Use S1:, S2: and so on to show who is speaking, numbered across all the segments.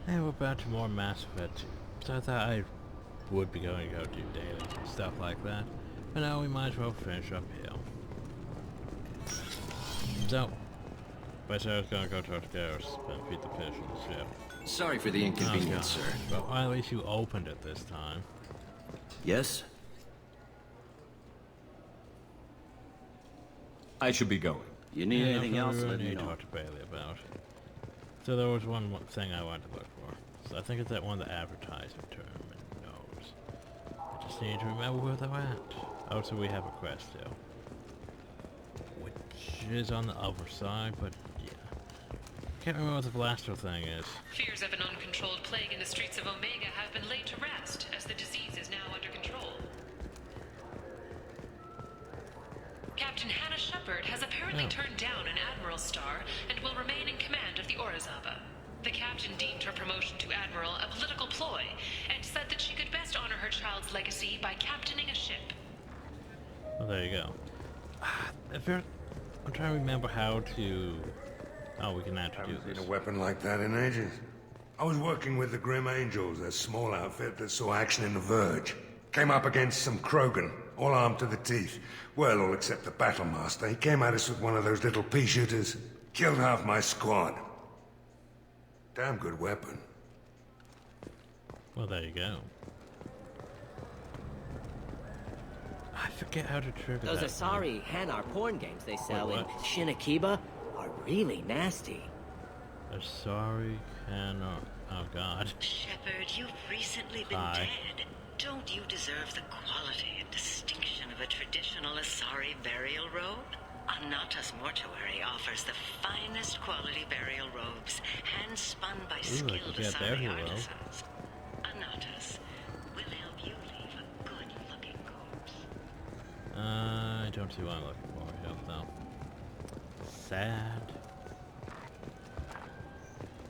S1: And we're back to more Mass Effect. So I thought I would be going to go do dailies and stuff like that. But now we might as well finish up here. So, I said I was going to go to upstairs and feed the fish on the ship.
S2: Sorry for the inconvenience, sir.
S1: But well, at least you opened it this time.
S2: Yes? I should be going. You need anything else, let me know.
S1: Talk to Bailey about. So there was one thing I wanted to look for. So I think it's that one, the advertising term and knows. I just need to remember where they're at. Oh, so we have a quest still. Which is on the other side, but yeah. Can't remember what the blaster thing is.
S3: Fears of an uncontrolled plague in the streets of Omega have been laid to rest, as the disease is now under control. Captain Hannah Shepard has apparently turned down an Admiral's star and will remain in command of the Orizaba. The captain deemed her promotion to Admiral a political ploy and said that she could best honor her child's legacy by captaining a ship.
S1: Well, there you go. I'm trying to remember how to... Oh, we can actually do this.
S4: Haven't seen a weapon like that in ages. I was working with the Grim Angels, a small outfit that saw action in the Verge. Came up against some Krogan, all armed to the teeth. Well, all except the Battlemaster. He came at us with one of those little pea shooters. Killed half my squad. Damn good weapon.
S1: Well, there you go. I forget how to trigger
S5: Those
S1: that.
S5: Asari Hanar porn games they sell in
S1: what?
S5: Shinakiba are really nasty.
S1: Asari Hanar. Oh god.
S6: Shepard, you've recently been dead. Don't you deserve the quality and distinction of a traditional Asari burial robe? Anata's mortuary offers the finest quality burial robes, hand-spun by skilled Asari artisans. Anata's will help you leave a good-looking corpse.
S1: I don't see what I'm looking for here, though. Sad.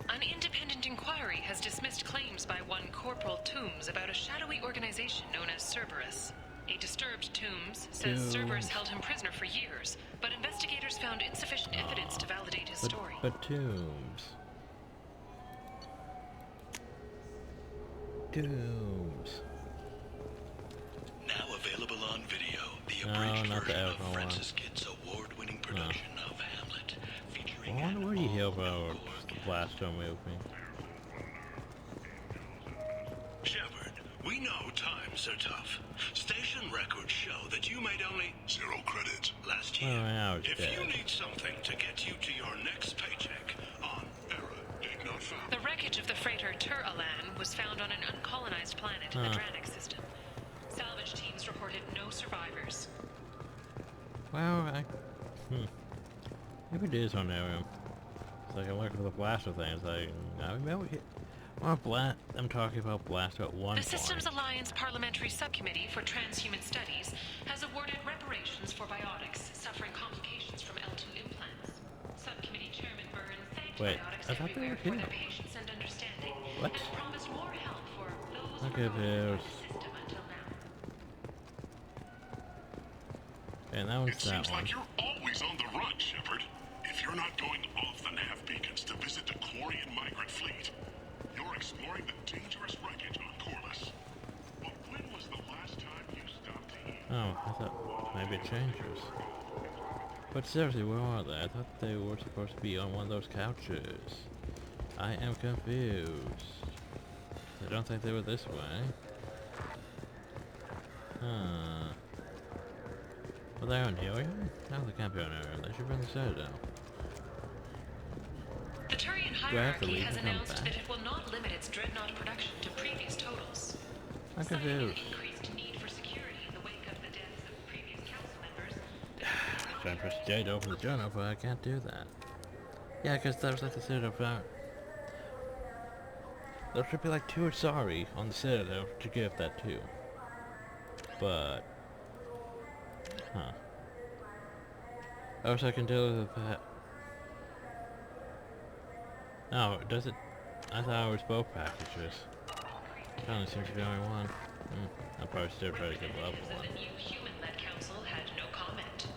S3: An independent inquiry has dismissed claims by one Corporal Toombs about a shadowy organization known as Cerberus. A disturbed Toombs says Cerberus held him prisoner for years, but investigators found insufficient evidence to validate his story.
S1: But Toombs.
S7: Now available on video, the abridged version of Francis Kidd's award-winning production of Hamlet, featuring
S1: I wonder where you hear about the blaster movie.
S7: Shepard, we know times are tough. Station records show that you made only 0 credits last year. If you need something to get you to your next paycheck, on error did not found.
S3: The wreckage of the freighter Tur-Alan was found on an uncolonized planet in the Dranik system. Salvage teams reported no survivors.
S1: Well, maybe it is on there. It's like I look for the blaster thing. It's like, I remember I'm talking about blaster at one point.
S3: The Systems Alliance Parliamentary Subcommittee for Transhuman Studies has awarded reparations for biotics suffering complications from L2 implants. Subcommittee Chairman Burns thanked biotics everywhere for their patience and understanding, and promised more help for those who were the system until now.
S1: And that one's
S7: it
S1: that
S7: seems
S1: one.
S7: like you're always on the run, Shepard. If you're not going off the nav beacons to visit the Quarian migrant fleet, you're exploring the dangerous wreckage on Corliss. But when was the last time you stopped to eat?
S1: Oh, I thought maybe it changes. But seriously, where are they? I thought they were supposed to be on one of those couches. I am confused. I don't think they were this way. Huh. Well, they're on Helium? No, they can't be on Helium. They should be on the Citadel.
S3: The Turian hierarchy has announced that it will not limit its dreadnought production to previous totals.
S1: I'm confused.
S3: Increased need for security in the wake of the deaths of previous council members.
S1: I'm trying to press J to open the journal, but I can't do that. Yeah, because that was like the Citadel. There should be like 2 Asari on the Citadel to give that to. But... Huh. Oh, so I can deal with that. No, does it? I thought it was both packages. It only seems to be only one. I'll probably still try to get level 1.
S3: The new human-led council had no comment.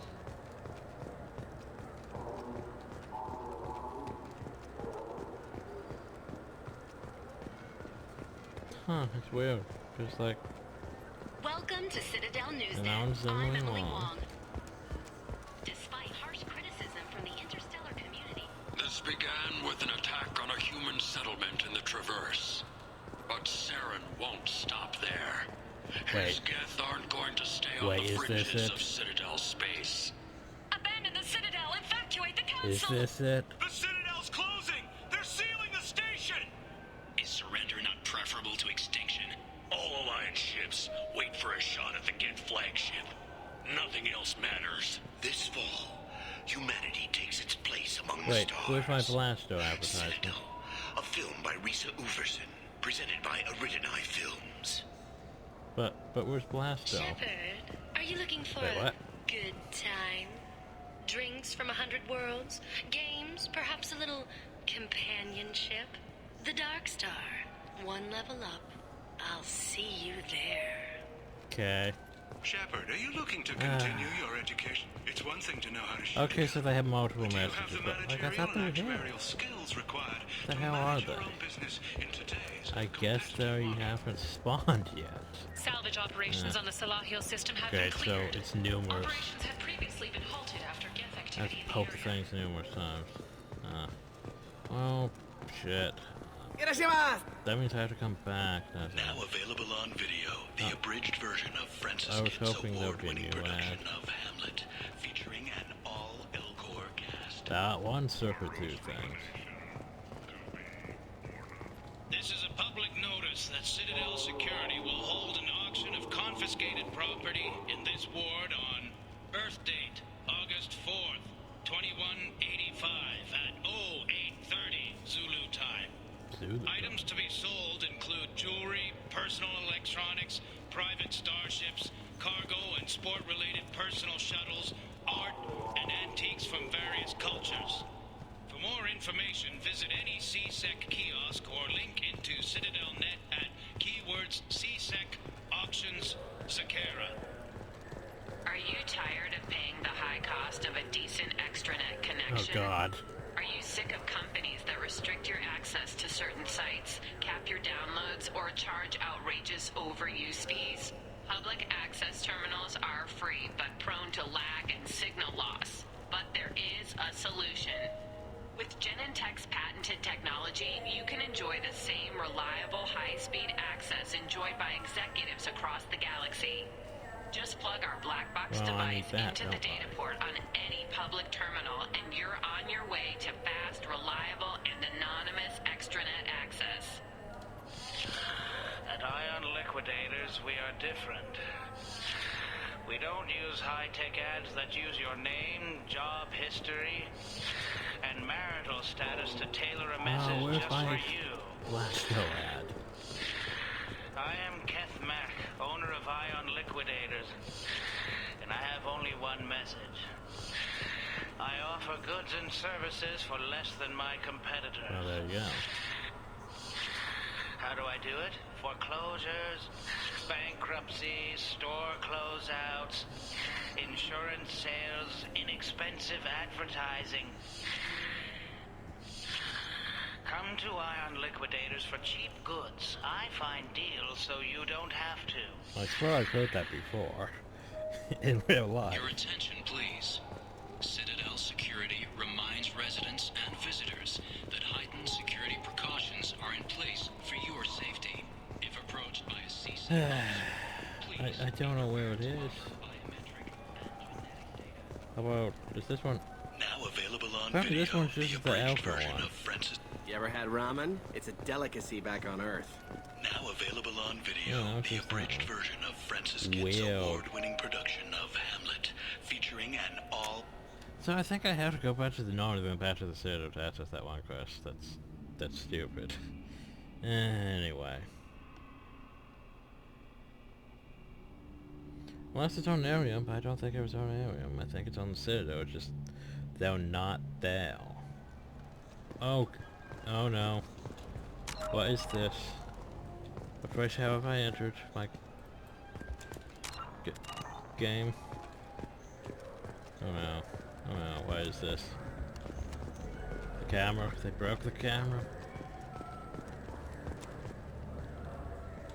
S1: Huh, it's weird. Just like...
S3: Welcome to Citadel News.
S1: And I'm
S3: Emily
S1: Wong.
S3: Wong. Despite harsh criticism from the interstellar community,
S8: This began with an attack on a human settlement in the Traverse. But Saren won't stop there. His Geth aren't going to stay on the fringes of Citadel space.
S3: abandon the Citadel, evacuate the council.
S1: Is this it?
S7: The Citadel's closing! They're sealing the station! Is surrender not preferable to extinction? All Alliance ships wait for a shot at the Geth flagship. Nothing else matters. This fall, humanity takes its place among the stars.
S1: Where's my Blasto advertisement?
S7: Citadel, a film by Risa Uverson, presented by Iridiani Films.
S1: But where's Blasto?
S3: Shepard, are you looking for
S1: Wait, what?
S3: a good time? Drinks from 100 worlds? Games? Perhaps a little companionship? The Dark Star. One level up. I'll see you there.
S1: Okay.
S7: Shepard, are you looking to continue your education? It's one thing to know how to shoot.
S1: Okay, so they have multiple
S7: Do you have
S1: messages,
S7: the
S1: but like I
S7: managerial
S1: thought they
S7: and
S1: were here.
S7: actuarial skills required
S1: The
S7: to
S1: hell are
S7: manage your
S1: they?
S7: own business in today's
S1: I guess they
S7: competitive
S1: haven't spawned yet.
S3: Salvage operations on the Salahil system have
S1: Okay,
S3: been
S1: so
S3: cleared.
S1: it's numerous.
S3: Operations had previously been halted after Geth
S1: I've
S3: activity in the
S1: poked the
S3: area.
S1: things numerous times. Oh, shit. That means I have to come back, doesn't
S7: Now
S1: it?
S7: available on video, the abridged version of Francis
S1: I was
S7: Kidd's
S1: hoping there'd be a
S7: award-winning
S1: new
S7: production
S1: ad.
S7: of Hamlet, featuring an all-Elcor cast.
S1: That one surfer two things.
S9: This is a public notice that Citadel Security will hold an auction of confiscated property in this ward on birth date, August 4th, 2185 at 0830 Zulu time. Items to be sold include jewelry, personal electronics, private starships, cargo and sport-related personal shuttles, art, and antiques from various cultures. For more information, visit any CSEC kiosk or link into CitadelNet at keywords CSEC Auctions Sakara.
S3: Are you tired of paying the high cost of a decent extranet
S1: Oh
S3: connection?
S1: god.
S3: Are you sick of companies that restrict your access to certain sites, cap your downloads, or charge outrageous overuse fees? Public access terminals are free, but prone to lag and signal loss. But there is a solution. With Genentech's patented technology, you can enjoy the same reliable high-speed access enjoyed by executives across the galaxy. Just plug our black box device into the data port on any public terminal, and you're on your way to fast, reliable, and anonymous extranet access.
S9: At Ion Liquidators, we are different. We don't use high-tech ads that use your name, job history, and marital status to tailor a message just for you.
S1: Blasto ad.
S9: I am Keth Mack, owner of Ion Liquidators, and I have only one message. I offer goods and services for less than my competitors.
S1: Oh, there you go.
S9: How do I do it? Foreclosures, bankruptcies, store closeouts, insurance sales, inexpensive advertising. Come to Ion Liquidators for cheap goods. I find deals so you don't have to.
S1: I swear I've heard that before. In real life.
S8: Your attention, please. Citadel Security reminds residents and visitors that heightened security precautions are in place for your safety. If approached by a CSEC,
S1: I don't know where it is. How about, is this one?
S7: Now available on
S1: Apparently
S7: video,
S1: this one's just the
S7: abridged
S1: alpha
S7: version
S1: one.
S7: of Francis.
S5: You ever had ramen? It's a delicacy back on Earth.
S7: Now available on video,
S1: Yeah,
S7: the
S1: just
S7: abridged
S1: that one.
S7: version of Francis Kidd's
S1: Weird.
S7: award-winning production of Hamlet, featuring an all.
S1: So I think I have to go back to the north and then back to the Citadel to access that one quest. That's stupid. Anyway. Well, that's its own area, but I don't think it was own area. I think it's on the Citadel. It's just thou not thou. Oh no. What is this? What race have I entered? My game. Oh no. Oh no, what is this? The camera. They broke the camera.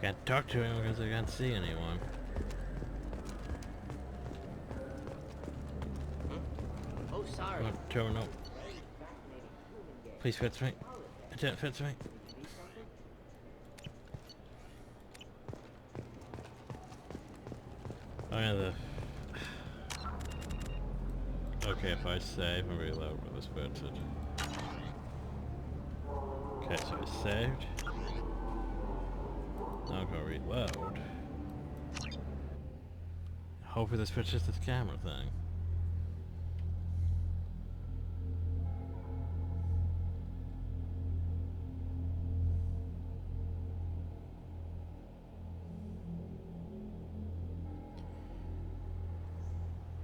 S1: Can't talk to him because I can't see anyone.
S10: Oh, sorry.
S1: Oh, terminal. Please fetch me. Fetch me. Oh yeah, okay, if I save and reload with this footage. Okay, so I saved. Now I'm gonna reload. Hopefully this switches to the camera thing.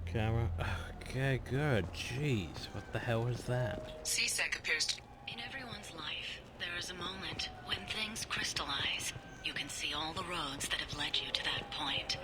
S1: Camera. Okay, good. Jeez, what the hell was that?
S6: CSEC appears to... In everyone's life, there is a moment when things crystallize. You can see all the roads that have led you to that point.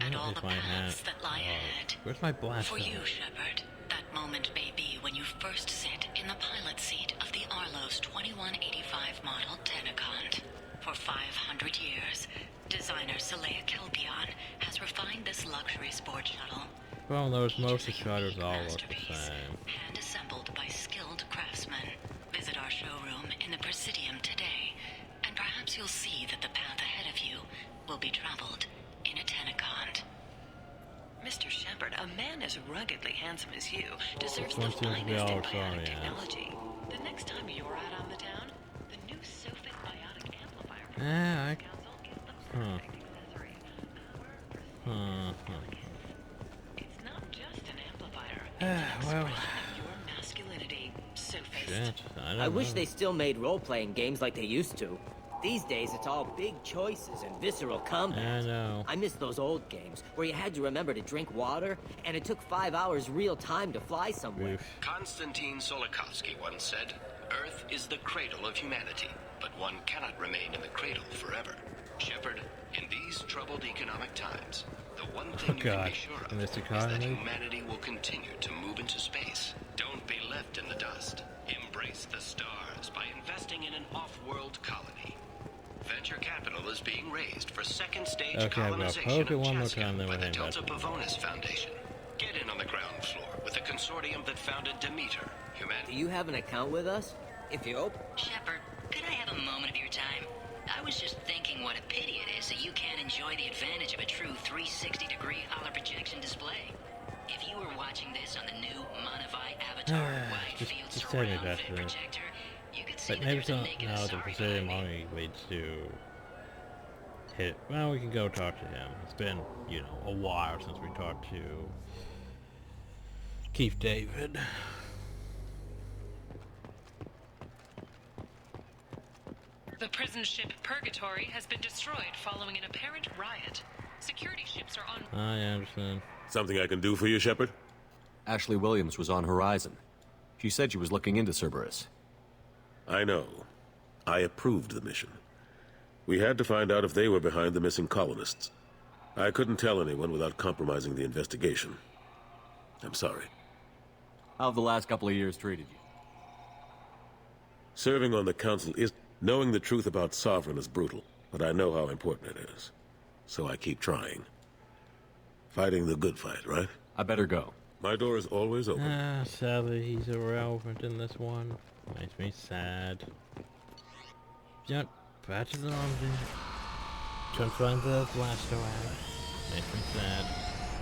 S6: And all the paths that lie ahead.
S1: Where's my blast?
S6: For you, Shepard, that moment may be when you first sit in the pilot seat of the Arlos 2185 model Tenacont. For 500 years, designer Saleha Kelpion has refined this luxury sport shuttle.
S1: Well, those most shutters all look the same.
S6: Hand-assembled by skilled craftsmen. Visit our showroom in the Presidium today, and perhaps you'll see that the path ahead of you will be traveled in a Tenacont. Mr. Shepard, a man as ruggedly handsome as you deserves the finest in biotic technology. The next time you're out on the town, the new Sofit biotic amplifier council is the perfect accessory. It's not just an amplifier. It's an expression of your masculinity, so-faced.
S10: I wish they still made role-playing games like they used to. These days, it's all big choices and visceral combat.
S1: I know.
S10: I miss those old games where you had to remember to drink water, and it took 5 hours real time to fly somewhere.
S8: Konstantin Solikovsky once said, "Earth is the cradle of humanity, but one cannot remain in the cradle forever." Shepard, in these troubled economic times, the one thing you can be sure of is that humanity will continue to move into space. Don't be left in the dust. Embrace the stars by investing in an off-world colony. Venture capital is being raised for second-stage colonization of Chaska by the Delta Pavonis Foundation. Get in on the ground floor with the consortium that founded Demeter.
S10: Do you have an account with us? If you open...
S6: Shepard, could I have a moment of your time? I was just thinking what a pity it is that you can't enjoy the advantage of a true 360-degree holo projection display. If you were watching this on the new Monivite Avatar wide-field surround vid projector, you could see
S1: but maybe it's not now the Presidium only leads to hit. Well, we can go talk to him. It's been, you know, a while since we talked to Keith David.
S3: The prison ship Purgatory has been destroyed following an apparent riot. Security ships are on...
S1: I understand.
S11: Something I can do for you, Shepard?
S2: Ashley Williams was on Horizon. She said she was looking into Cerberus.
S11: I know. I approved the mission. We had to find out if they were behind the missing colonists. I couldn't tell anyone without compromising the investigation. I'm sorry.
S2: How have the last couple of years treated you?
S11: Serving on the Council is... Knowing the truth about Sovereign is brutal, but I know how important it is. So I keep trying. Fighting the good fight, right?
S2: I better go.
S11: My door is always open.
S1: Sadly, he's irrelevant in this one. Makes me sad. Yep, patches are on me. Trying to find the blaster out. Makes me sad.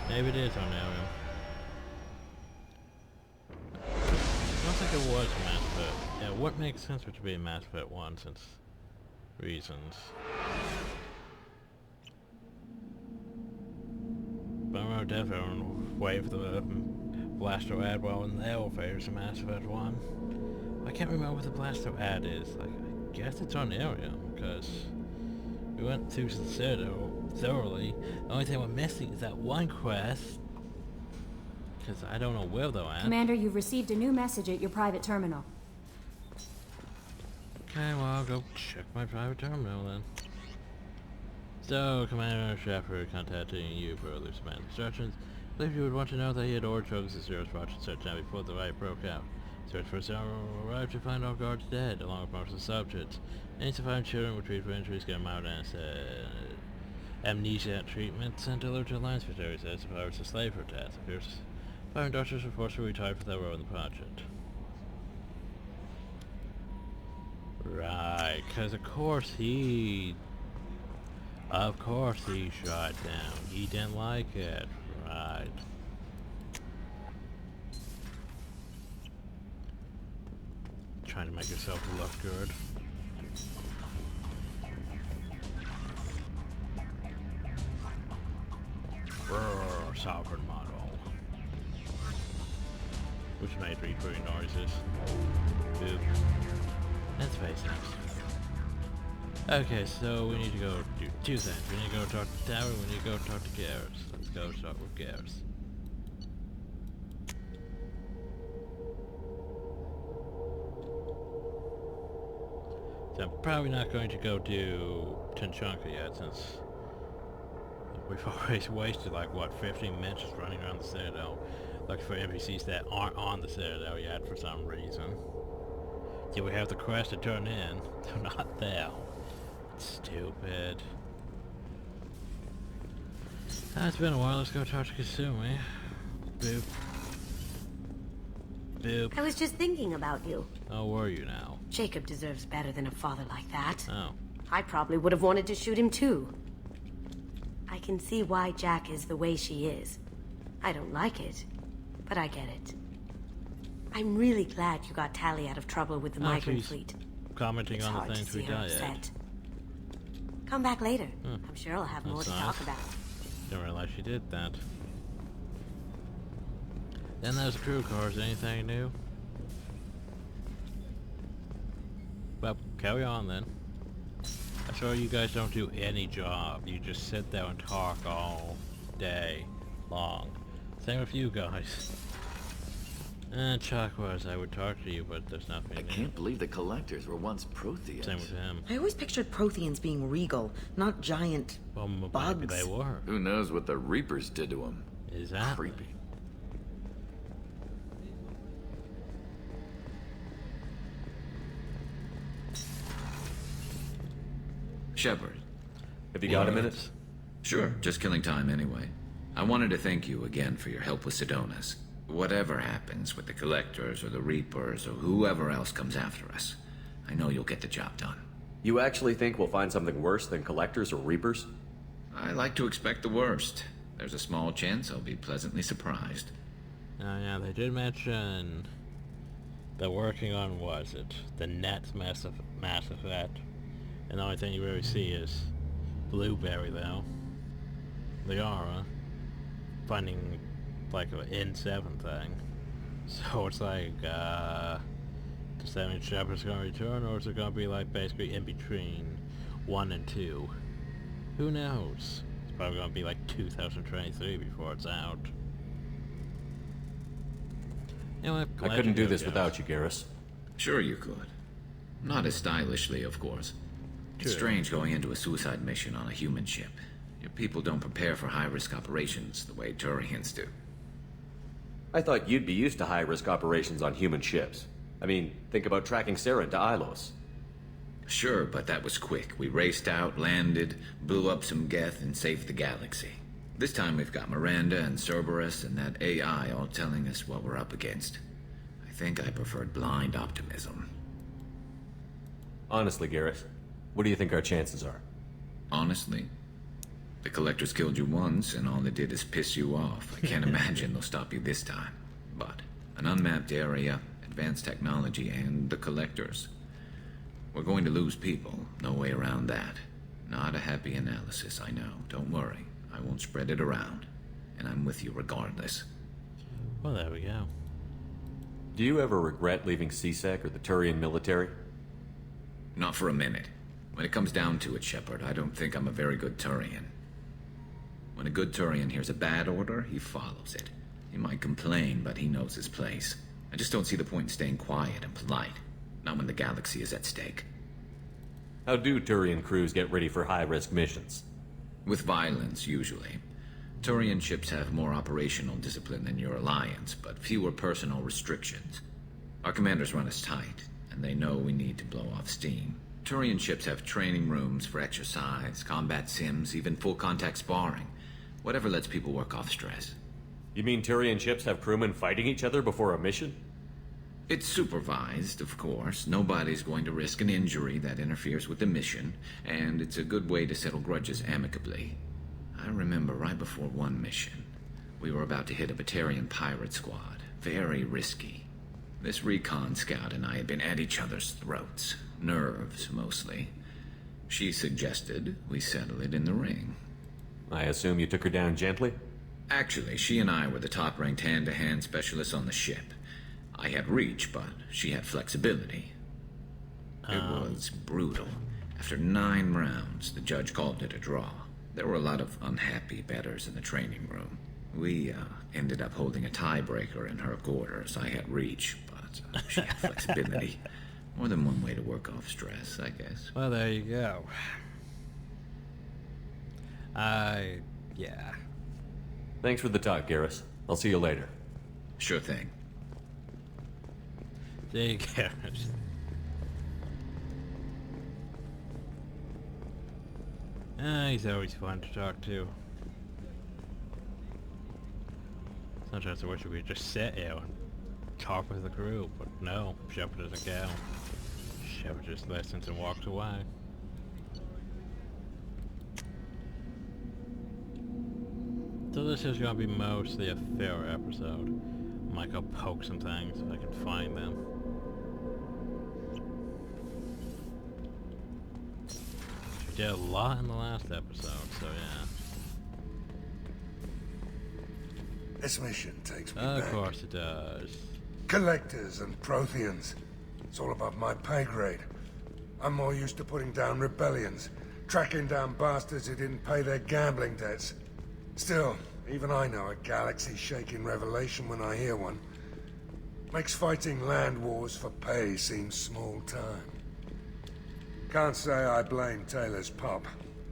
S1: Maybe it is on Ariel. I don't think it was Mass Effect. Yeah, what makes sense for it to be a Mass Effect 1 since reasons. But I'm definitely on wait for the blaster ad while in the elevators in Mass Effect 1. I can't remember what the blaster ad is. Like, I guess it's on Area, because we went through Citadel thoroughly. The only thing we're missing is that one quest. Because I don't know where they're at.
S12: Commander, you've received a new message at your private terminal.
S1: Okay, well, I'll go check my private terminal then. So, Commander Shepard contacting you for other command instructions. I believe you would want to know that he had ordered Chogus Zero's project search now before the riot broke out. Search for arrive to find all guards dead, along with most of the subjects. Aims to find children retrieved for injuries, get them out and amnesia treatment, sent delivered to Alliance facilities as if I was a slave for death. Appears 5 doctors were forced to retire for their role in the project. Right, because of course he shot down. He didn't like it. Right. Trying to make yourself look good. Sovereign model. Which made recurring noises. Boop. And space naps. Okay, so we need to go do 2 things. We need to go talk to Tower, we need to go talk to Garrus. Let's go start with Garrus. So I'm probably not going to go do Tanchanka yet, since we've already wasted like, what, 15 minutes just running around the Citadel looking for NPCs that aren't on the Citadel yet for some reason. Yeah, we have the quest to turn in. They're not there. Stupid. It's been a while. Let's go talk to Kasumi. Boop. Boop.
S13: I was just thinking about you.
S1: Oh, were you now?
S13: Jacob deserves better than a father like that.
S1: Oh.
S13: I probably would have wanted to shoot him too. I can see why Jack is the way she is. I don't like it, but I get it. I'm really glad you got Tally out of trouble with the migrant fleet.
S1: Commenting on the things we did.
S13: Come back later. I'm sure I'll have more to talk about.
S1: Didn't realize she did that. Then there's the crew cars. Anything new? Well, carry on then. I saw you guys don't do any job. You just sit there and talk all day long. Same with you guys. And Chakwas, I would talk to you, but there's nothing.
S14: I can't believe the collectors were once Protheans.
S1: Same with him.
S15: I always pictured Protheans being regal, not giant bugs.
S1: Maybe they were.
S14: Who knows what the Reapers did to them?
S1: Exactly.
S14: Creepy.
S16: Shepard.
S2: Have you got a minute?
S16: Sure, just killing time anyway. I wanted to thank you again for your help with Sidonis. Whatever happens with the Collectors or the Reapers or whoever else comes after us, I know you'll get the job done.
S2: You actually think we'll find something worse than Collectors or Reapers?
S16: I like to expect the worst. There's a small chance I'll be pleasantly surprised.
S1: Oh yeah, they did mention they're working on, was it, the next Mass Effect. And the only thing you really see is Blueberry, though. They are, finding, like, an N7 thing. So it's like, does that mean Shepard's gonna return, or is it gonna be, like, basically in between 1 and 2? Who knows? It's probably gonna be, like, 2023 before it's out. Anyway,
S2: I couldn't do this without you, Garrus.
S16: Sure you could. Not as stylishly, of course. It's strange going into a suicide mission on a human ship. Your people don't prepare for high-risk operations the way Turians do.
S2: I thought you'd be used to high-risk operations on human ships. I mean, think about tracking Saren to Ilos.
S16: Sure, but that was quick. We raced out, landed, blew up some Geth, and saved the galaxy. This time we've got Miranda and Cerberus and that AI all telling us what we're up against. I think I preferred blind optimism.
S2: Honestly, Garrus, what do you think our chances are?
S16: Honestly? The Collectors killed you once, and all they did is piss you off. I can't imagine they'll stop you this time. But an unmapped area, advanced technology, and the Collectors. We're going to lose people. No way around that. Not a happy analysis, I know. Don't worry. I won't spread it around. And I'm with you regardless.
S1: Well, there we go.
S2: Do you ever regret leaving CSEC or the Turian military?
S16: Not for a minute. When it comes down to it, Shepard, I don't think I'm a very good Turian. When a good Turian hears a bad order, he follows it. He might complain, but he knows his place. I just don't see the point in staying quiet and polite. Not when the galaxy is at stake.
S2: How do Turian crews get ready for high-risk missions?
S16: With violence, usually. Turian ships have more operational discipline than your alliance, but fewer personal restrictions. Our commanders run us tight, and they know we need to blow off steam. Turian ships have training rooms for exercise, combat sims, even full-contact sparring. Whatever lets people work off stress.
S2: You mean Turian ships have crewmen fighting each other before a mission?
S16: It's supervised, of course. Nobody's going to risk an injury that interferes with the mission, and it's a good way to settle grudges amicably. I remember right before one mission, we were about to hit a Batarian pirate squad. Very risky. This recon scout and I had been at each other's throats. Nerves, mostly. She suggested we settle it in the ring.
S2: I assume you took her down gently?
S16: Actually, she and I were the top-ranked hand-to-hand specialists on the ship. I had reach, but she had flexibility. It was brutal. After 9 rounds, the judge called it a draw. There were a lot of unhappy bettors in the training room. We ended up holding a tiebreaker in her quarters. I had reach, but she had flexibility. More than one way to work off stress, I guess.
S1: Well, there you go. Yeah.
S2: Thanks for the talk, Garrus. I'll see you later.
S16: Sure thing.
S1: See you, Garrus. He's always fun to talk to. Sometimes I wish we could just sit here and talk with the crew, but no, Shepard doesn't go. Shepard just listens and walks away. So this is going to be mostly a filler episode. Might go poke some things if I can find them. We did a lot in the last episode, so yeah.
S4: This mission takes me
S1: Of
S4: back.
S1: course it does.
S4: Collectors and Protheans. It's all above my pay grade. I'm more used to putting down rebellions, tracking down bastards who didn't pay their gambling debts. Still, even I know a galaxy-shaking revelation when I hear one. Makes fighting land wars for pay seem small time. Can't say I blame Taylor's pop.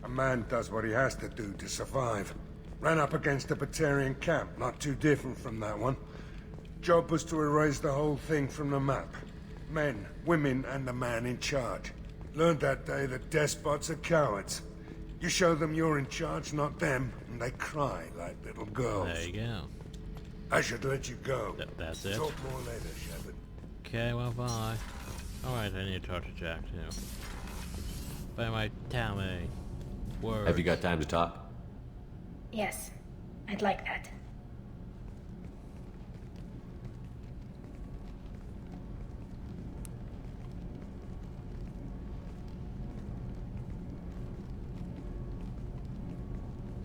S4: A man does what he has to do to survive. Ran up against a Batarian camp, not too different from that one. Job was to erase the whole thing from the map. Men, women, and the man in charge. Learned that day that despots are cowards. You show them you're in charge, not them, and they cry like little girls.
S1: There you go.
S4: I should let you go.
S1: That's it?
S4: Talk more later, Shepard.
S1: Okay, well, bye. Alright, I need to talk to Jack, too. By my Tommy. Words.
S2: Have you got time to talk?
S17: Yes, I'd like that.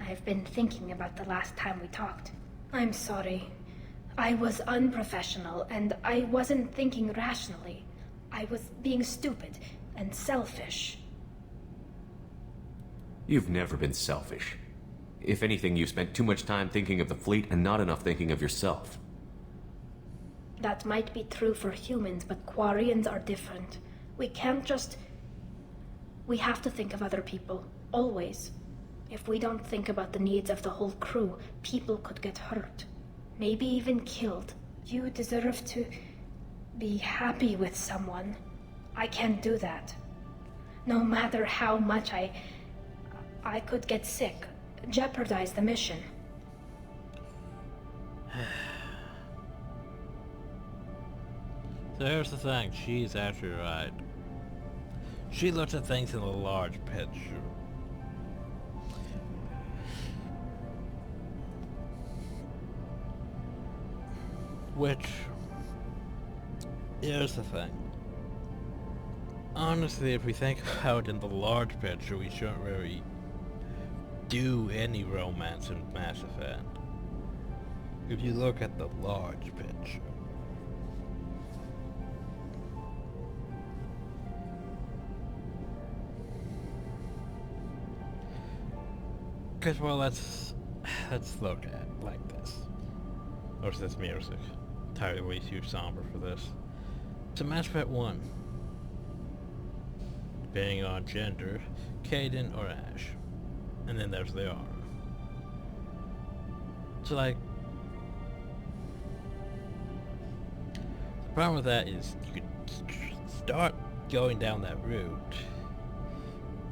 S17: I've been thinking about the last time we talked. I'm sorry. I was unprofessional, and I wasn't thinking rationally. I was being stupid and selfish.
S2: You've never been selfish. If anything, you spent too much time thinking of the fleet and not enough thinking of yourself.
S17: That might be true for humans, but Quarians are different. We can't just... We have to think of other people, always. If we don't think about the needs of the whole crew, people could get hurt. Maybe even killed. You deserve to be happy with someone. I can't do that. No matter how much I could get sick, jeopardize the mission.
S1: So here's the thing, she's actually right. She looks at things in the large picture. Which, here's the thing. Honestly, if we think about it in the large picture, we shouldn't really do any romance in Mass Effect. If you look at the large picture. Because, well, let's look at it like this. Or is this music? Entirely way too somber for this. So Mass Effect 1. Depending on gender, Kaidan or Ash. And then there's the Aura. So like... The problem with that is you could start going down that route,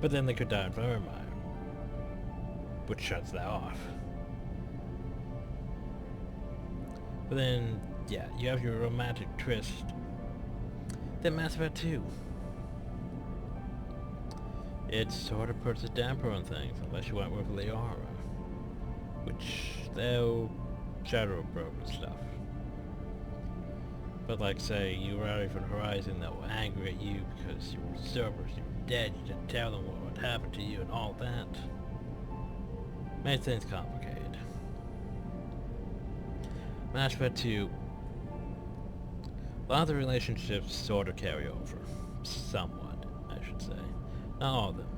S1: but then they could die in Vermire, which shuts that off. But then, yeah, you have your romantic twist. Then Mass Effect 2. It sort of puts a damper on things, unless you went with Liara, which they'll shadow probe and stuff. But like, say, you were out from Horizon, that were angry at you because you were servers, you were dead, you didn't tell them what would happen to you and all that. Made things complicated. Mass Effect 2, a lot of the relationships sort of carry over. Somewhat, I should say. Not all of them.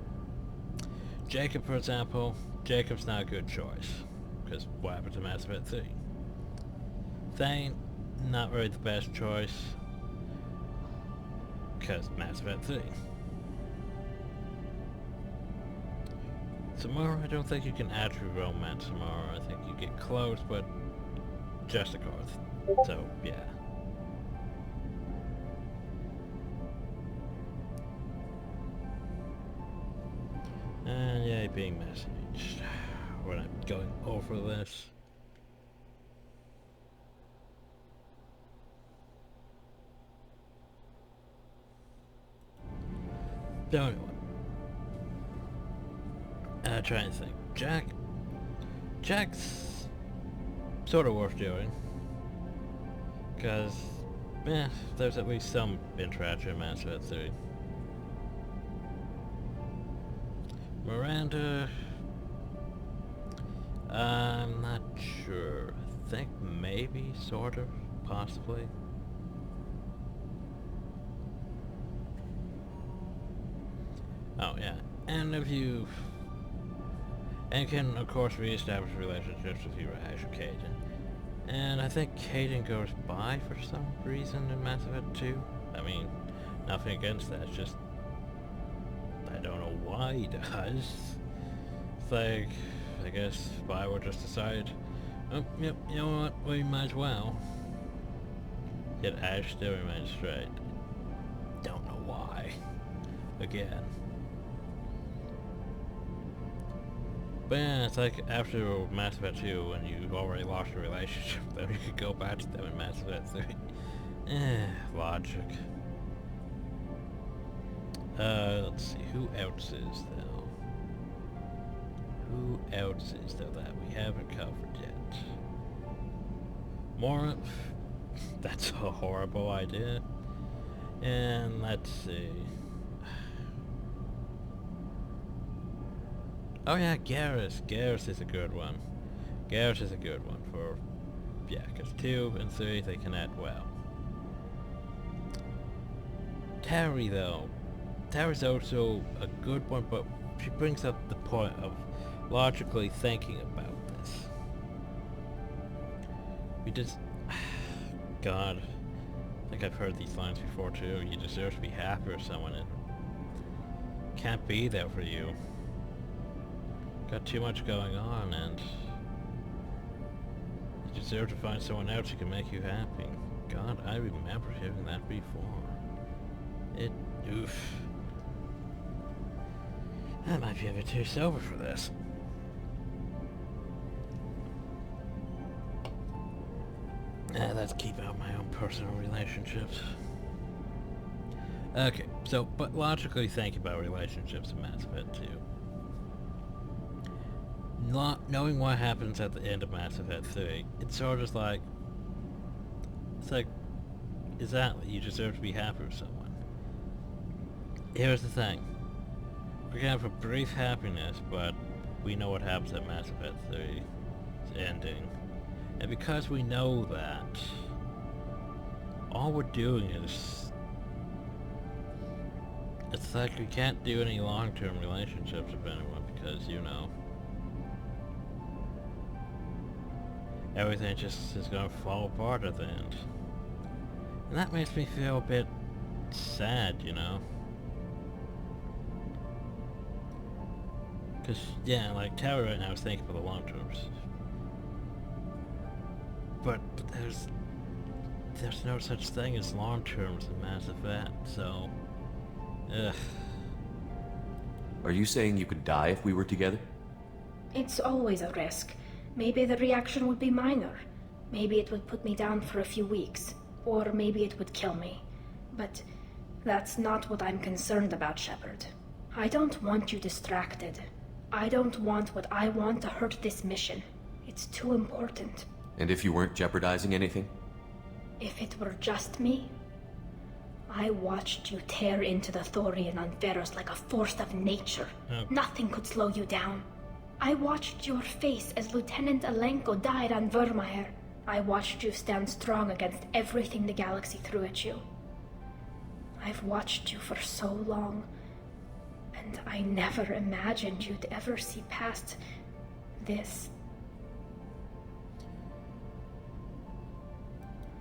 S1: Jacob, for example, Jacob's not a good choice, because what happened to Mass Effect 3? Thane, not really the best choice, because Mass Effect 3. Samara, I don't think you can actually romance Samara. I think you get close, but just a Garth. So, yeah. And yeah, being messaged. When I'm going over this. So anyway. Trying to think. Jack's sort of worth doing. Because, there's at least some interaction in Mass Effect 3. Miranda, I'm not sure. I think maybe, sort of, possibly. Oh yeah, and if you... And can, of course, re-establish relationships with your Ash or Kaidan. And I think Kaidan goes by for some reason in Mass Effect 2. I mean, nothing against that, it's just... I don't know why he does. It's like, I guess Bioware just decided, oh, yep, you know what, we might as well. Yet Ash still remains straight. Don't know why. Again. But yeah, it's like after Mass Effect 2, when you've already lost a relationship, then you could go back to them in Mass Effect 3. Logic. Let's see, who else is though? Who else is though that we haven't covered yet? Mora, that's a horrible idea. And let's see. Oh yeah, Garrus. Garrus is a good one. Garrus is a good one for, yeah, because 2 and 3 they connect well. Terry though. Terry's also a good one, but she brings up the point of logically thinking about this. We just... God. I think I've heard these lines before too. You deserve to be happy with someone and can't be there for you. Got too much going on and you deserve to find someone else who can make you happy. God, I remember hearing that before. Oof. I might be a bit too sober for this. Let's keep out my own personal relationships. Okay, so, but logically think about relationships in Mass Effect 2. Not knowing what happens at the end of Mass Effect 3, it's sort of like... It's like, exactly, you deserve to be happy with someone. Here's the thing. We're gonna have a brief happiness, but we know what happens at Mass Effect 3's ending. And because we know that, all we're doing is... It's like we can't do any long-term relationships with anyone because, you know... Everything just is gonna fall apart at the end. And that makes me feel a bit sad, you know? Because, yeah, like, Tower right now is thinking for the long terms. But there's there's no such thing as long terms in Mass Effect, so... Ugh.
S2: Are you saying you could die if we were together?
S17: It's always a risk. Maybe the reaction would be minor. Maybe it would put me down for a few weeks. Or maybe it would kill me. But that's not what I'm concerned about, Shepard. I don't want you distracted. I don't want what I want to hurt this mission. It's too important.
S2: And if you weren't jeopardizing anything?
S17: If it were just me, I watched you tear into the Thorian on Veros like a force of nature. Nothing could slow you down. I watched your face as Lieutenant Alenko died on Vermeer. I watched you stand strong against everything the galaxy threw at you. I've watched you for so long, and I never imagined you'd ever see past this.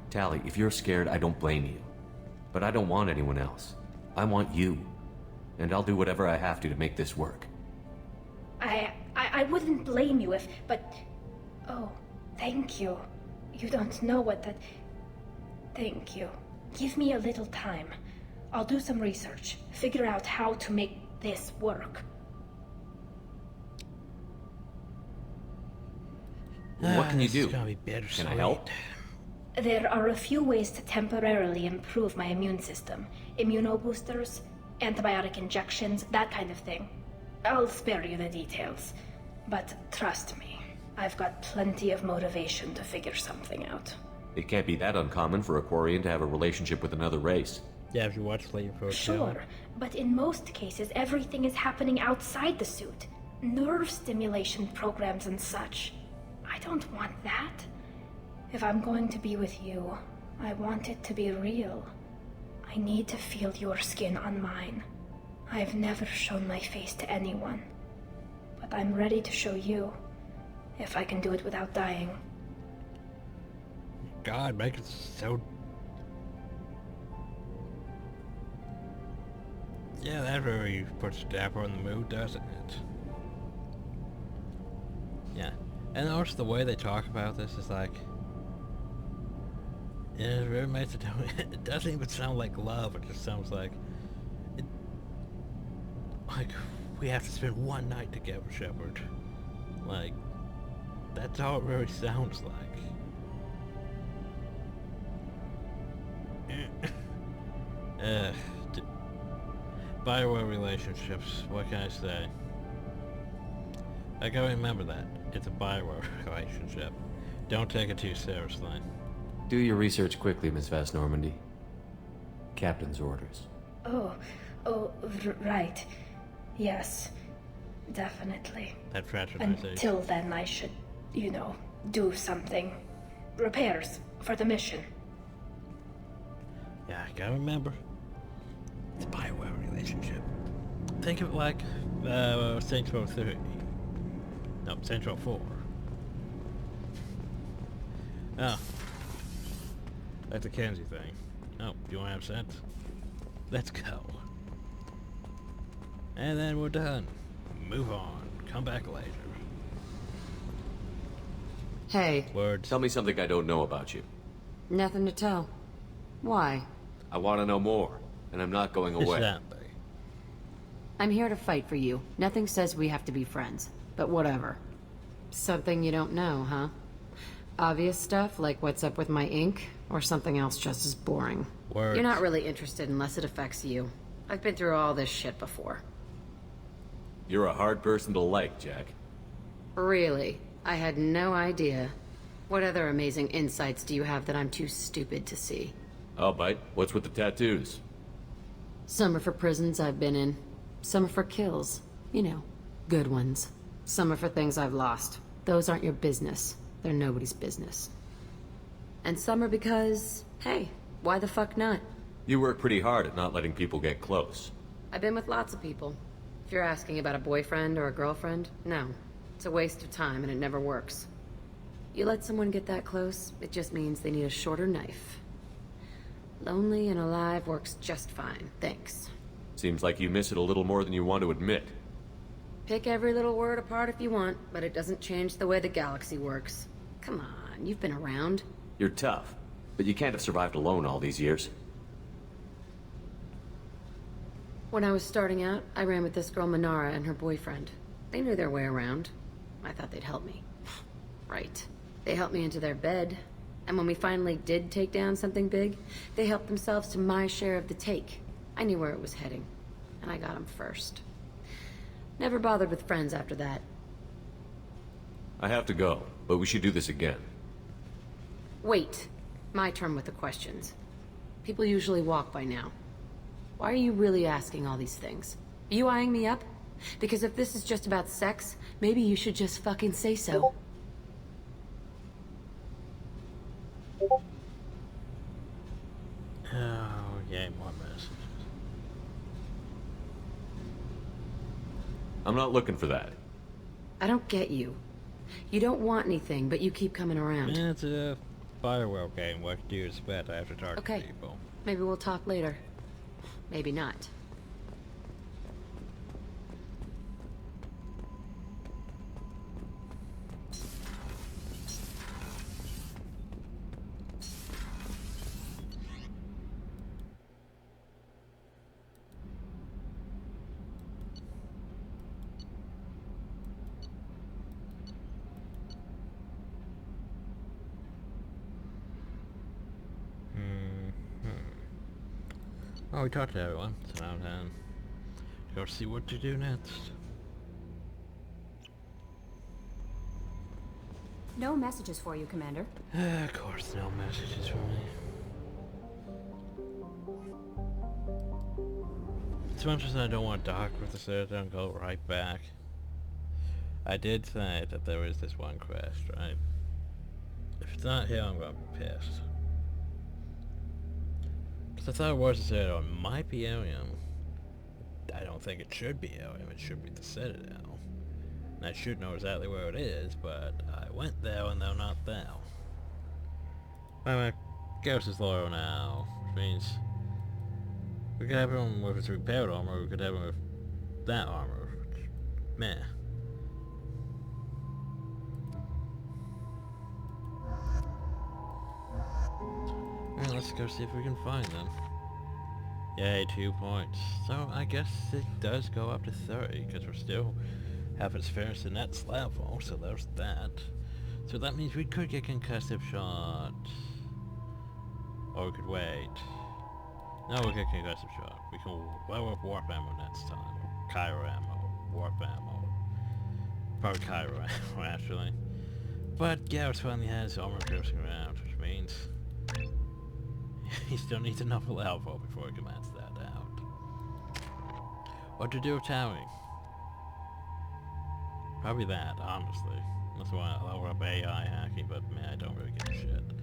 S2: Tali, if you're scared, I don't blame you. But I don't want anyone else. I want you. And I'll do whatever I have to make this work.
S17: I wouldn't blame you if, but... Oh, thank you. You don't know what that... Thank you. Give me a little time. I'll do some research. Figure out how to make this work.
S2: What can you do?
S1: Can
S2: I help?
S17: There are a few ways to temporarily improve my immune system. Immunoboosters, antibiotic injections, that kind of thing. I'll spare you the details. But trust me, I've got plenty of motivation to figure something out.
S2: It can't be that uncommon for a Quarian to have a relationship with another race.
S1: Yeah, if you watch Flavor Pro.
S17: Sure, but in most cases, everything is happening outside the suit. Nerve stimulation programs and such. I don't want that. If I'm going to be with you, I want it to be real. I need to feel your skin on mine. I've never shown my face to anyone. But I'm ready to show you, if I can do it without dying.
S1: God, make it so... Yeah, that really puts Dapper in the mood, doesn't it? Yeah. And also the way they talk about this is like... It really makes it... It doesn't even sound like love, it just sounds like... Like, we have to spend one night together, Shepard. Like, that's all it really sounds like. Bioware relationships, what can I say? I gotta remember that. It's a Bioware relationship. Don't take it too seriously.
S2: Do your research quickly, Miss Vast Normandy. Captain's orders.
S17: Right. Yes, definitely.
S1: That fraternization.
S17: Until then, I should, do something. Repairs for the mission.
S1: Yeah, I gotta remember. It's a Bioware relationship. Think of it like Saints Row 3. No, Saints Row 4. Oh. That's a Kenzie thing. Oh, do you want to have sense? Let's go. And then we're done. Move on. Come back later.
S18: Hey.
S1: Words.
S2: Tell me something I don't know about you.
S18: Nothing to tell. Why?
S2: I want to know more, and I'm not going away.
S1: Exactly.
S18: I'm here to fight for you. Nothing says we have to be friends, but whatever. Something you don't know, huh? Obvious stuff, like what's up with my ink, or something else just as boring.
S1: Words.
S18: You're not really interested unless it affects you. I've been through all this shit before.
S2: You're a hard person to like, Jack.
S18: Really? I had no idea. What other amazing insights do you have that I'm too stupid to see?
S2: I'll bite. What's with the tattoos?
S18: Some are for prisons I've been in. Some are for kills. You know, good ones. Some are for things I've lost. Those aren't your business. They're nobody's business. And some are because, hey, why the fuck not?
S2: You work pretty hard at not letting people get close.
S18: I've been with lots of people. If you're asking about a boyfriend or a girlfriend, no. It's a waste of time and it never works. You let someone get that close, it just means they need a shorter knife. Lonely and alive works just fine, thanks.
S2: Seems like you miss it a little more than you want to admit.
S18: Pick every little word apart if you want, but it doesn't change the way the galaxy works. Come on, you've been around.
S2: You're tough. But you can't have survived alone all these years.
S18: When I was starting out, I ran with this girl Manara and her boyfriend. They knew their way around. I thought they'd help me. Right. They helped me into their bed. And when we finally did take down something big, they helped themselves to my share of the take. I knew where it was heading. And I got them first. Never bothered with friends after that.
S2: I have to go, but we should do this again.
S18: Wait. My turn with the questions. People usually walk by now. Why are you really asking all these things? Are you eyeing me up? Because if this is just about sex, maybe you should just fucking say so.
S1: Oh, yeah, more messages.
S2: I'm not looking for that.
S18: I don't get you. You don't want anything, but you keep coming around.
S1: Yeah, it's a Bioware game. What do you expect? I have to talk to people.
S18: Maybe we'll talk later. Maybe not.
S1: Oh, we talked to everyone, so now then, go see what to do next.
S12: No messages for you, Commander.
S1: Of course, no messages for me. As much as I don't want to dock with the Citadel and go right back, I did say that there was this one quest, right? If it's not here, I'm gonna be pissed. Because I thought it was the Citadel. It might be Alien. I don't think it should be Alien. It should be the Citadel. And I should know exactly where it is, but I went there and they're not there. My Ghost is loyal now, which means we could have him with his repaired armor, or we could have him with that armor. Which, meh. Well, let's go see if we can find them. Yay, 2 points. So I guess it does go up to 30, because we're still haven't finished the next level, so there's that. So that means we could get concussive shot. Or we could wait. No, we'll get concussive shot. We can well up warp ammo next time. Or Cairo ammo. Warp ammo. Probably Cairo ammo, actually. But Garrett finally has armor piercing round, which means he still needs another level before he can max that out. What to do with towing? Probably that, honestly. Unless I want to lower up AI hacking, but man, I don't really give a shit.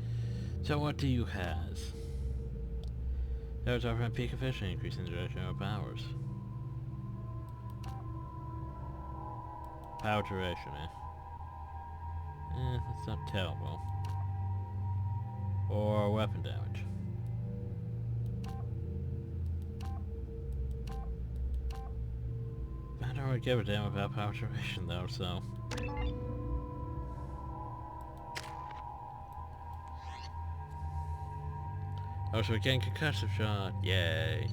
S1: So what do you has? There's our peak efficiency, increasing the duration of powers. Power duration, that's not terrible. Or weapon damage. I don't really give a damn about power duration though, so... Oh, so we're getting concussive shot. Yay.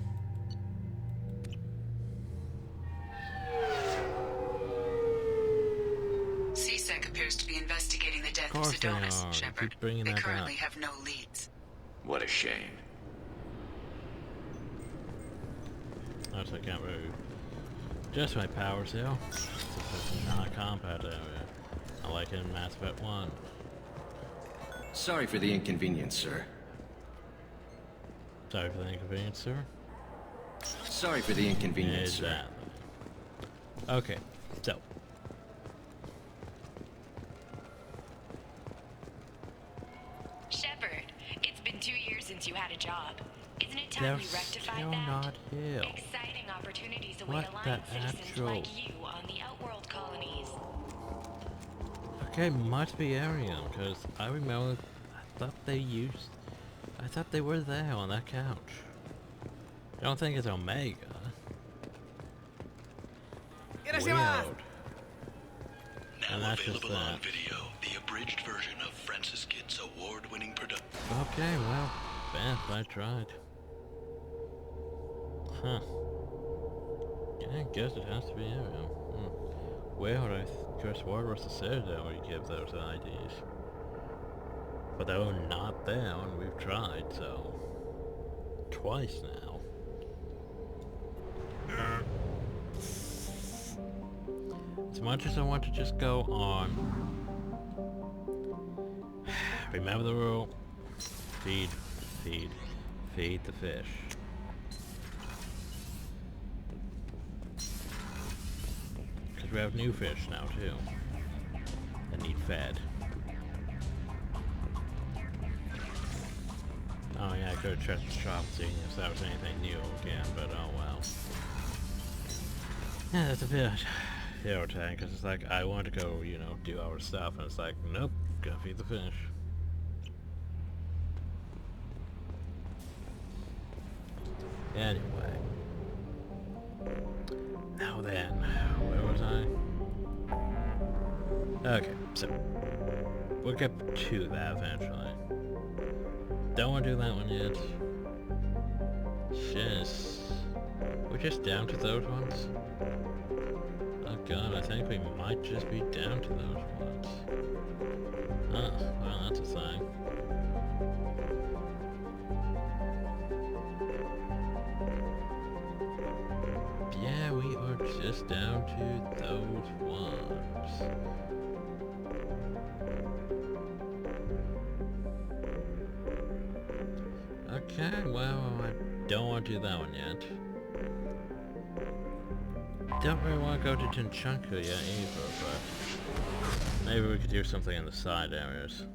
S19: CSEC appears to be investigating the death of Sedonis, Shepard. They currently have no leads.
S14: What a shame.
S1: Notice I can't really... Just my powers though. This is not a combat area. I like it in Mass Effect 1.
S5: Sorry for the inconvenience, sir.
S1: Sorry for the inconvenience, sir.
S5: Sorry for the inconvenience, sir.
S1: Okay, so.
S20: Shepard, it's been 2 years since you had a job. Isn't it time we rectified that?
S1: Not here.
S20: Exciting opportunities await Alliance citizens like you on the Outworld colonies.
S1: Okay, must be Arian, because I remember I thought they were there on that couch. I don't think it's Omega. Weird.
S7: Now
S1: And that's just
S7: available on
S1: that.
S7: video, the abridged abridged version of Francis Kidd's award-winning production.
S1: Okay, well, Beth, I tried. Huh. Yeah, I guess it has to be Ariel. Well, I could have sworn it was the Citadel where you give those IDs. But they were not there when we've tried, so... Twice now. As much as I want to just go on... Remember the rule. Feed the fish. Because we have new fish now too. That need fed. Oh yeah, I could have checked the shop seeing if there was anything new again, but oh well. Yeah, that's a bit irritating because it's like I want to go, you know, do our stuff, and it's like, nope, gotta feed the fish. Anyway. Now then, where was I? Okay, so we'll get to that eventually. Don't want to do that one yet. We're just down to those ones? Oh god, I think we might just be down to those ones. Oh, well that's a sign. Yeah, we are just down to those ones. Okay, well, I don't want to do that one yet. Don't really want to go to Tinchunka yet either, but maybe we could do something in the side areas.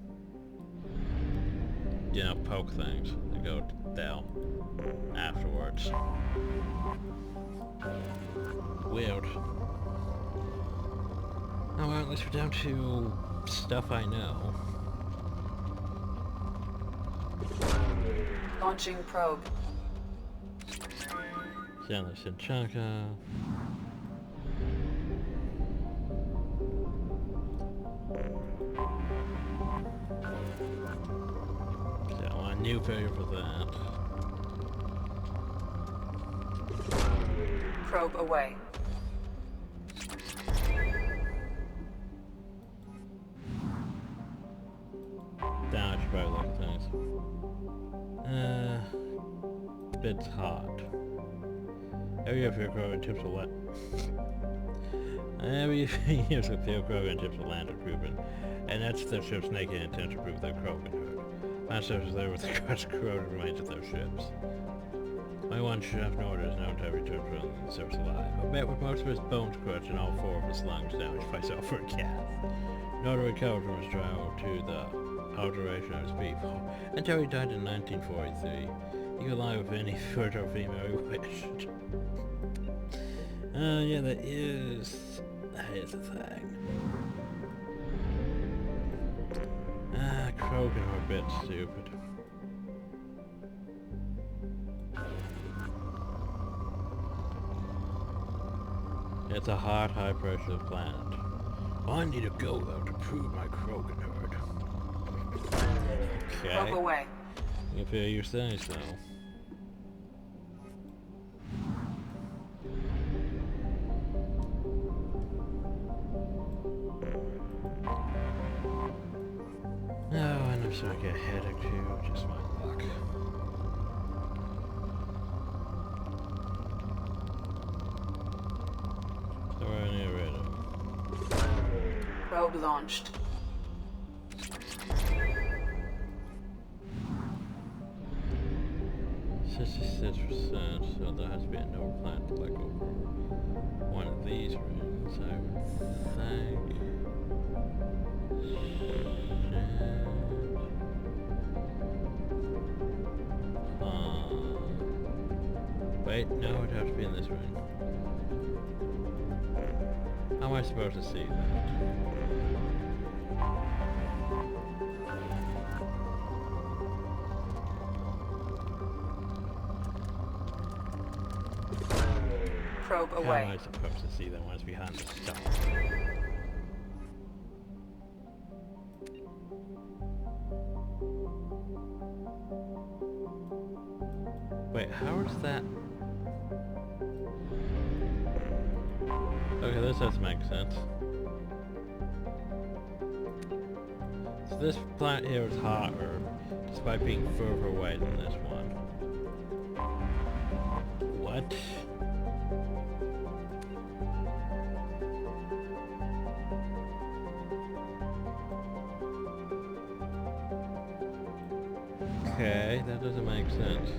S1: You know, poke things and go down afterwards. Weird. Oh well, at least we're down to stuff I know.
S19: Launching probe.
S1: Down there's Tinchunka. So I want a new failure for that.
S19: Probe away.
S1: Now I should probably look at things. Bit hot. Area field program tips of what? Area field program tips of land improvement. And that's their ships naked and intent to prove their Krogan herd. My service is there with the crushed corroded remains of their ships. My one chef Norder is known to have returned from the service alive. I bet with most of his bones crushed and all 4 of his lungs damaged by sulfur gas. Norder recovered from his trial to the alteration of his beef until he died in 1943. He could lie with any fertile female he wished. Yeah, that is a thing. Krogan are a bit stupid. It's a hot, high-pressure planet. I need to go, though, to prove my Krogan herd. Okay.
S19: Probe away.
S1: If you say so. Oh, and I'm starting to get a headache too, just my luck. So we're near rid of.
S19: Probe launched.
S1: 66%, so there has to be another planet like over one of these rings, I would think. Wait, no, it'd have to be in this ring. How am I supposed to see that?
S19: Probe away.
S1: How am I supposed to see them when it's behind the star? Wait, how is that? Okay, this doesn't make sense. So this planet here is hotter, despite being further away than this one. What? Okay, that doesn't make sense.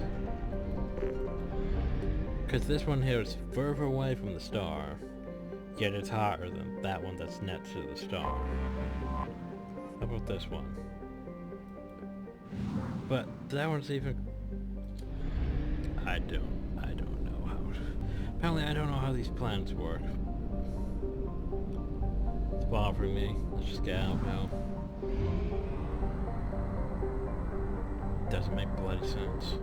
S1: Because this one here is further away from the star, yet it's hotter than that one that's next to the star. How about this one? But that one's even... I don't know how... Apparently I don't know how these planets work. It's bothering me. Let's just get out now. Doesn't make bloody sense.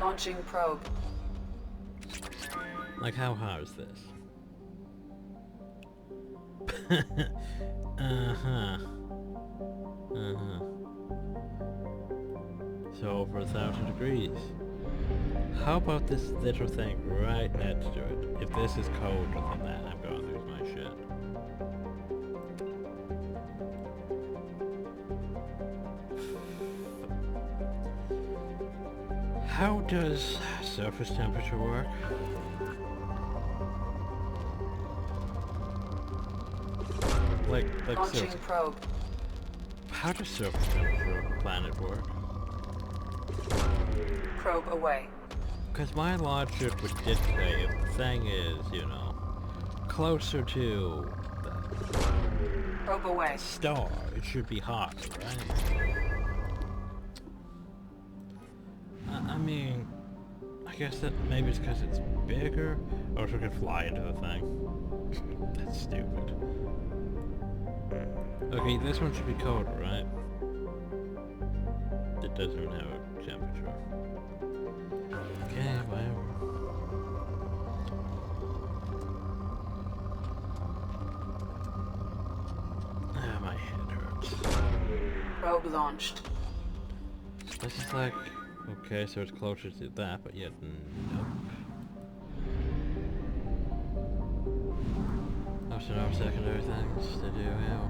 S19: Launching probe.
S1: Like, how hard is this? So over 1,000 degrees. How about this little thing right next to it? If this is colder than that, I'm gonna lose my shit. How does surface temperature work? Like
S19: Launching probe.
S1: How does surface temperature of a planet work?
S19: Probe away.
S1: Because my logic would dictate if the thing is, you know, closer to the
S19: probe away.
S1: Star, it should be hotter, right? I mean, I guess that maybe it's because it's bigger, or if it could fly into the thing. That's stupid. Okay, this one should be colder, right? It doesn't even have a temperature. Okay, whatever. Ah, my head hurts.
S19: Probe launched.
S1: This is like... Okay, so it's closer to that, but yet nope. Also, no secondary things to do here.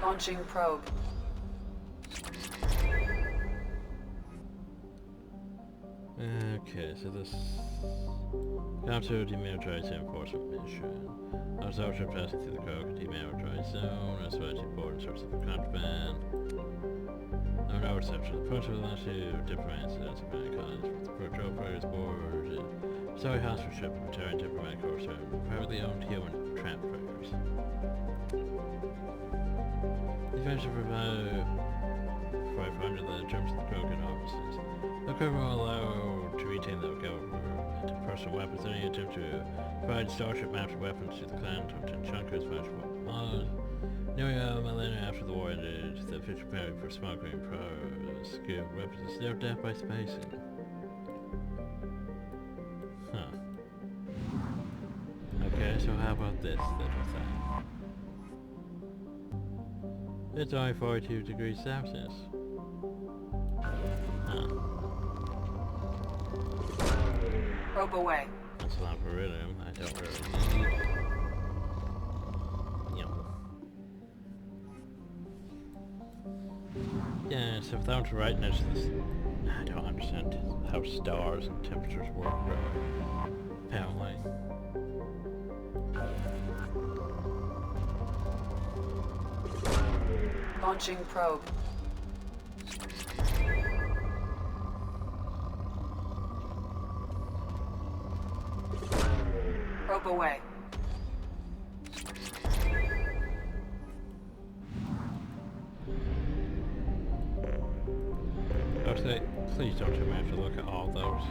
S19: Launching probe.
S1: Okay, so this counter demilitarized enforcement mission. Observer passing through the Coke demilitarized zone, as well as important sources of contraband. No reception of the punch of the last two different incidents of many kinds with the patrol operators board. Sorry, hostile ship retiring diplomatic course and privately owned human tramp freighters. Defense provided 500 the terms of the Krogan offices. The Krogan will allow to retain the government to personal weapons. Any attempt to provide starship-mounted weapons to the clan Tonton Chunkers punishable laws. Nearly a millennia after the war ended, the official period for smuggling pro-skilled weapons is now death by spacing. Huh. Okay, so how about this little thing? It's only 42 degrees Celsius. Huh.
S19: Probe away.
S1: That's a lot for beryllium. I don't really need. Yum. Yeah, so without right next to this, I don't understand how stars and temperatures work, really. Apparently.
S19: Launching probe. away.
S1: Okay, please don't tell me I have to look at all those.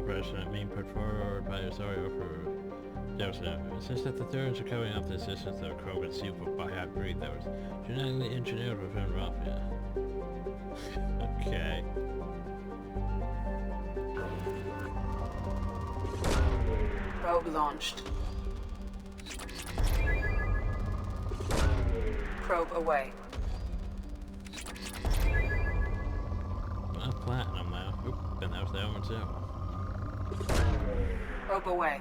S1: President being put forward by Osorio for Joseph. It says that the Thurns are covering up the existence of Krogan super biohybrid that was genetically engineered within Rapha. Okay.
S19: Probe launched. Probe away.
S1: Well, platinum now. Oop, and that was that one too.
S19: Probe away.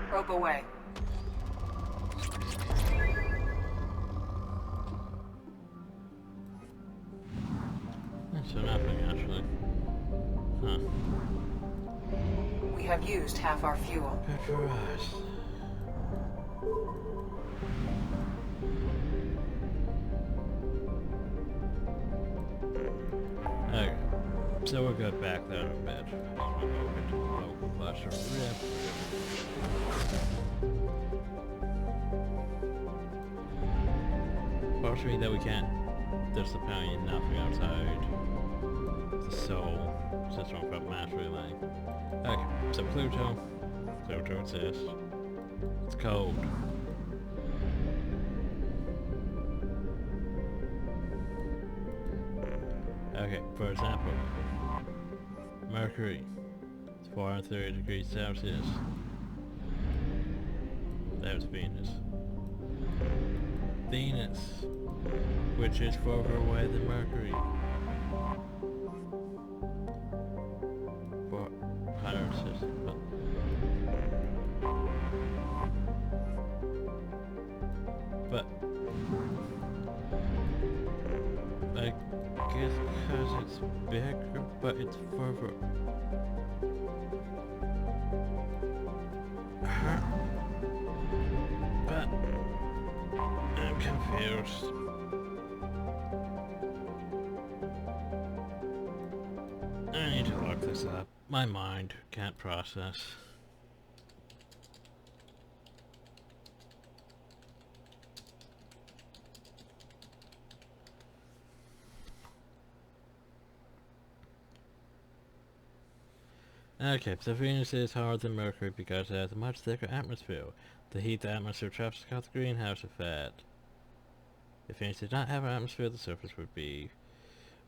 S19: Probe away.
S1: So nothing actually. Huh.
S19: We have used half our fuel.
S1: Good for us. Okay, so we're good back there in bed. We'll go into the local cluster. Fortunately that we can't, there's apparently nothing outside the soul system from mass relay. Okay, so Pluto exists. It's cold. Okay, for example, Mercury, it's 430 degrees Celsius. There's Venus. Venus, which is further away than Mercury. 460. But I guess because it's bigger, but it's further. But I'm confused. I need to look this up. My mind can't process. Okay, so Venus is harder than Mercury because it has a much thicker atmosphere. The heat the atmosphere traps is called the greenhouse effect. If Venus did not have an atmosphere, the surface would be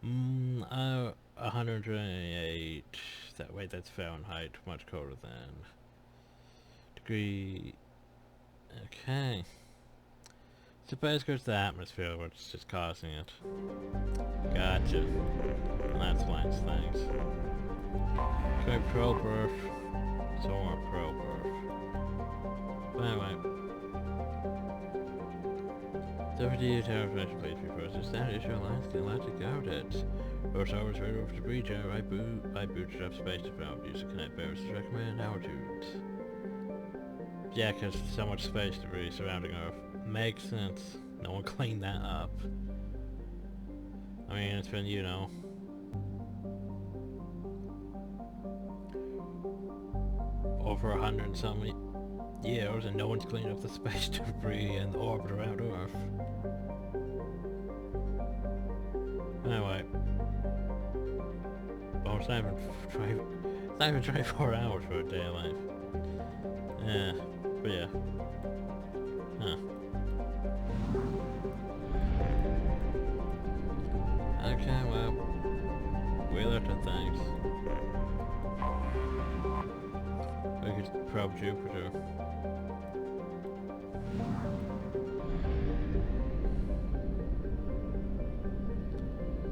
S1: 128. Wait, that's Fahrenheit, much colder than degree. Okay. So basically it's the atmosphere which is just causing it. Gotcha. And that explains things. Okay, probe Earth. Solar probe Earth. But anyway. WD terraformation please be first. The standard issue alliance galactic outage. Earth's orbit ready with debris generate by bootstrap space development used to connect various recommended altitudes. Yeah, because so much space debris surrounding Earth. Makes sense. No one cleaned that up. I mean, it's been, you know, over 100 and some years, and no one's cleaned up the space debris in the orbit around Earth. Anyway, well, it's not even 24 hours for a day of life. Yeah, but yeah. Huh. Okay, well, we looked at things. We could probe Jupiter.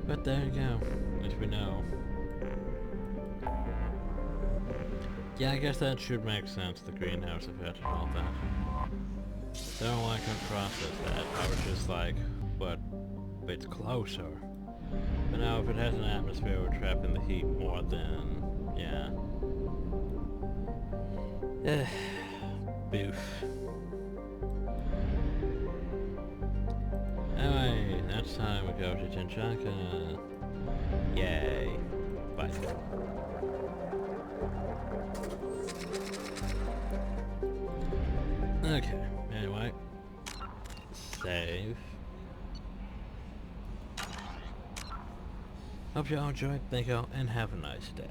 S1: But there you go, at least we know. Yeah, I guess that should make sense, the greenhouse effect and all that. I don't like to process that. I was just like, but it's closer. But now if it has an atmosphere, we're trapping the heat more than, yeah. Boof. Anyway, next time we go to Tinchaka. Yay. Bye. Okay, anyway. Save. Hope you all enjoyed, thank you all, and have a nice day.